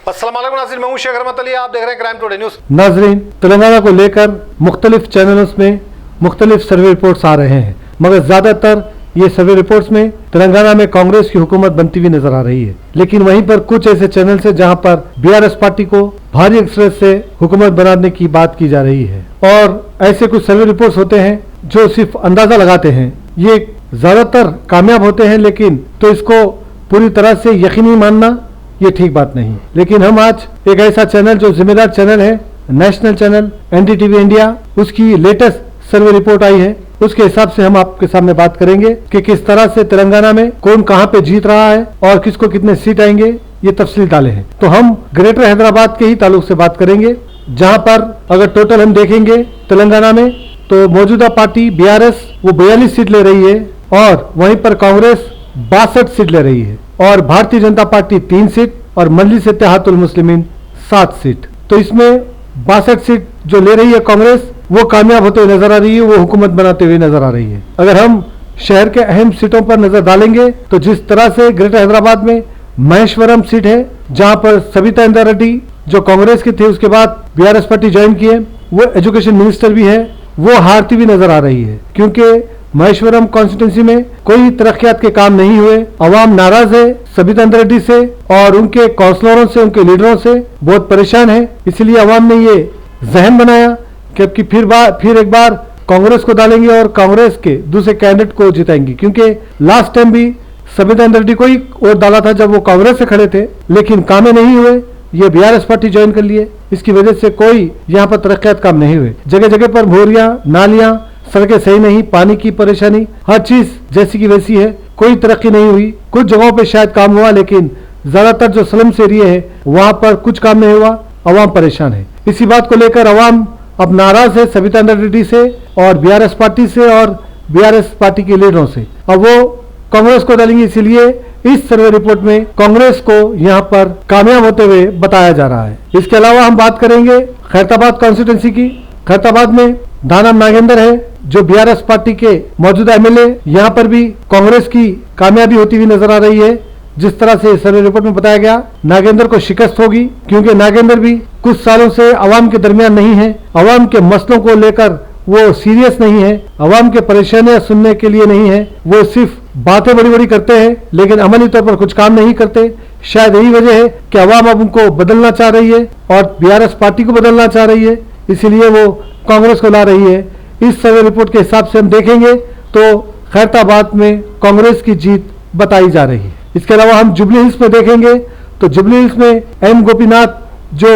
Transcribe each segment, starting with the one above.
अस्सलाम वालेकुम नाज़रीन, मैं हूं शेख रहमत अली, आप देख रहे हैं क्राइम टुडे न्यूज़। नाज़रीन, तेलंगाना को लेकर मुख्तलिफ चैनल्स में मुख्तलिफ सर्वे रिपोर्ट्स आ रहे हैं, मगर ज़्यादातर ये सर्वे रिपोर्ट्स में तेलंगाना में कांग्रेस की हुकूमत बनती हुई नजर आ रही है। लेकिन वहीं पर कुछ ऐसे चैनल्स है जहां पर बीआरएस पार्टी को भारी अक्सरियत से हुकूमत बनाने की बात की जा रही है, और ऐसे कुछ सर्वे रिपोर्ट्स होते हैं जो सिर्फ अंदाजा लगाते हैं। ये ज्यादातर कामयाब होते हैं, लेकिन तो इसको पूरी तरह से यकीनी मानना ये ठीक बात नहीं। लेकिन हम आज एक ऐसा चैनल जो जिम्मेदार चैनल है, नेशनल चैनल एनडीटीवी इंडिया, उसकी लेटेस्ट सर्वे रिपोर्ट आई है, उसके हिसाब से हम आपके सामने बात करेंगे कि किस तरह से तेलंगाना में कौन कहां पे जीत रहा है और किसको कितने सीट आएंगे, ये तफसील डाले हैं। तो हम ग्रेटर हैदराबाद के ही ताल्लुक से बात करेंगे, जहां पर अगर टोटल हम देखेंगे तेलंगाना में तो मौजूदा पार्टी बीआरएस वो 42 सीट ले रही है, और वहीं पर कांग्रेस 62 सीट ले रही है, और भारतीय जनता पार्टी 3 सीट और मजलिस इत्तेहादुल मुस्लिमीन 7 सीट। तो इसमें 62 सीट जो ले रही है कांग्रेस, वो कामयाब होते हुए नजर आ रही है, वो हुकूमत बनाते हुए नजर आ रही है। अगर हम शहर के अहम सीटों पर नजर डालेंगे तो जिस तरह से ग्रेटर हैदराबाद में महेश्वरम सीट है, जहां पर सविता इंद्रा रेड्डी जो कांग्रेस के थे, उसके बाद बीआरएस पार्टी ज्वाइन किए, वो एजुकेशन मिनिस्टर भी है, वो हारती हुई नजर आ रही है, क्योंकि महेश्वरम कॉन्स्टिट्यूंसी में कोई तरक्कियात के काम नहीं हुए। अवाम नाराज है सविता इंद्रा रेड्डी से और उनके काउंसलरों से, उनके लीडरों से बहुत परेशान है। इसलिए अवाम ने ये जहन बनाया कि अब की फिर एक बार कांग्रेस को डालेंगे और कांग्रेस के दूसरे कैंडिडेट को जिताएंगे, क्योंकि लास्ट टाइम भी सविता इंद्रा रेड्डी को ही वोट डाला था जब वो कांग्रेस से खड़े थे, लेकिन कामें नहीं हुए, ये बीआरएस पार्टी ज्वाइन कर लिए। इसकी वजह से कोई यहाँ पर तरक्कियात काम नहीं हुए। जगह जगह पर मोरियां, नालियां, सड़कें सही नहीं, पानी की परेशानी, हर चीज जैसी की वैसी है, कोई तरक्की नहीं हुई। कुछ जगहों पे शायद काम हुआ, लेकिन ज्यादातर जो स्लम्स एरिया है वहां पर कुछ काम नहीं हुआ, अवाम परेशान है। इसी बात को लेकर अवाम अब नाराज है सविता इंद्रा रेड्डी से और बीआरएस पार्टी से और बीआरएस पार्टी के लीडरों से। अब वो कांग्रेस को डालेंगे, इसीलिए इस सर्वे रिपोर्ट में कांग्रेस को यहाँ पर कामयाब होते हुए बताया जा रहा है। इसके अलावा हम बात करेंगे खैरताबाद कॉन्स्टिट्यूंसी की। खैरताबाद में दानम नागेंद्र है जो बीआरएस पार्टी के मौजूदा एमएलए, यहाँ पर भी कांग्रेस की कामयाबी होती हुई नजर आ रही है। जिस तरह से सर्वे रिपोर्ट में बताया गया, नागेंद्र को शिकस्त होगी, क्योंकि नागेंद्र भी कुछ सालों से अवाम के दरमियान नहीं है, अवाम के मसलों को लेकर वो सीरियस नहीं है, अवाम के परेशानियां सुनने के लिए नहीं है, वो सिर्फ बातें बड़ी बड़ी करते हैं लेकिन अमली तौर पर कुछ काम नहीं करते। शायद यही वजह है कि अवाम अब उनको बदलना चाह रही है और बीआरएस पार्टी को बदलना चाह रही है, इसीलिए वो कांग्रेस को ला रही है। इस सर्वे रिपोर्ट के हिसाब से हम देखेंगे तो खैरताबाद में कांग्रेस की जीत बताई जा रही है। इसके अलावा हम जुबली हिल्स में देखेंगे तो जुबली हिल्स में एम गोपीनाथ जो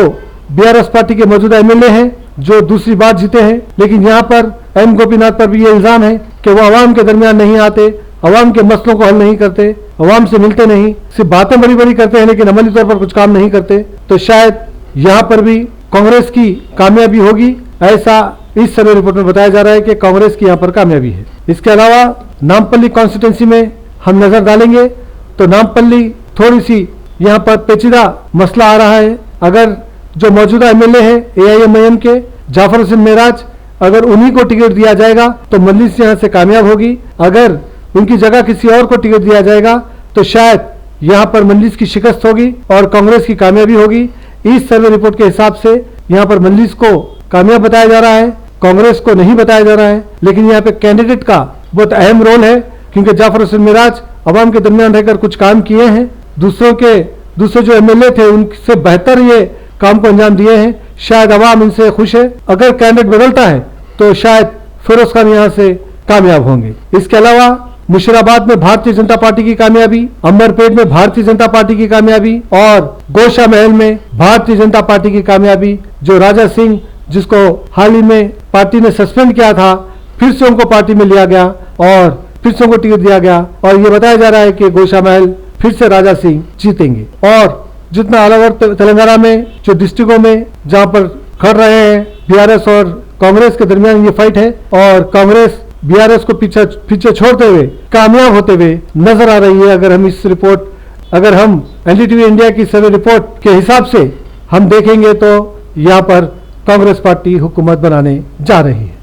बीआरएस पार्टी के मौजूदा एमएलए हैं, जो दूसरी बार जीते हैं, लेकिन यहाँ पर एम गोपीनाथ पर भी ये इल्जाम है कि वो अवाम के दरमियान नहीं आते, अवाम के मसलों को हल नहीं करते, अवाम से मिलते नहीं, सिर्फ बातें बड़ी बड़ी करते हैं लेकिन अमली तौर पर कुछ काम नहीं करते। तो शायद यहाँ पर भी कांग्रेस की कामयाबी होगी, ऐसा इस सर्वे रिपोर्ट में बताया जा रहा है कि कांग्रेस की यहाँ पर कामयाबी है। इसके अलावा नामपल्ली कॉन्स्टिट्यूंसी में हम नजर डालेंगे तो नामपल्ली थोड़ी सी यहाँ पर पेचीदा मसला आ रहा है। अगर जो मौजूदा एमएलए है एआईएमआईएम के जाफर हुसैन मेराज, अगर उन्हीं को टिकट दिया जाएगा तो मजलिस यहाँ से कामयाब होगी। अगर उनकी जगह किसी और को टिकट दिया जाएगा तो शायद यहाँ पर मजलिस की शिकस्त होगी और कांग्रेस की कामयाबी होगी। इस सर्वे रिपोर्ट के हिसाब से यहाँ पर मजलिस को कामयाब बताया जा रहा है, कांग्रेस को नहीं बताया जा रहा है। लेकिन यहाँ पे कैंडिडेट का बहुत अहम रोल है, क्योंकि जाफर हुसैन मिराज अवाम के दरमियान रहकर कुछ काम किए हैं, दूसरे जो एमएलए थे उनसे बेहतर ये काम को अंजाम दिए हैं। शायद अवाम इनसे खुश है। अगर कैंडिडेट बदलता है तो शायद फिरोज खान यहाँ से कामयाब होंगे। इसके अलावा मुशीराबाद में भारतीय जनता पार्टी की कामयाबी, अंबरपेट में भारतीय जनता पार्टी की कामयाबी और गोशा महल में भारतीय जनता पार्टी की कामयाबी। जो राजा सिंह, जिसको हाल ही में पार्टी ने सस्पेंड किया था, फिर से उनको पार्टी में लिया गया और फिर से उनको टिकट दिया गया, और ये बताया जा रहा है कि गोशा महल फिर से राजा सिंह जीतेंगे। और जितना अलग अलग तेलंगाना में जो डिस्ट्रिक्टों में जहां पर खड़ रहे हैं बीआरएस और कांग्रेस के दरमियान ये फाइट है, और कांग्रेस बीआरएस को पीछे छोड़ते हुए कामयाब होते हुए नजर आ रही है। अगर हम एनडीटीवी इंडिया की सर्वे रिपोर्ट के हिसाब से हम देखेंगे तो यहाँ पर कांग्रेस पार्टी हुकूमत बनाने जा रही है।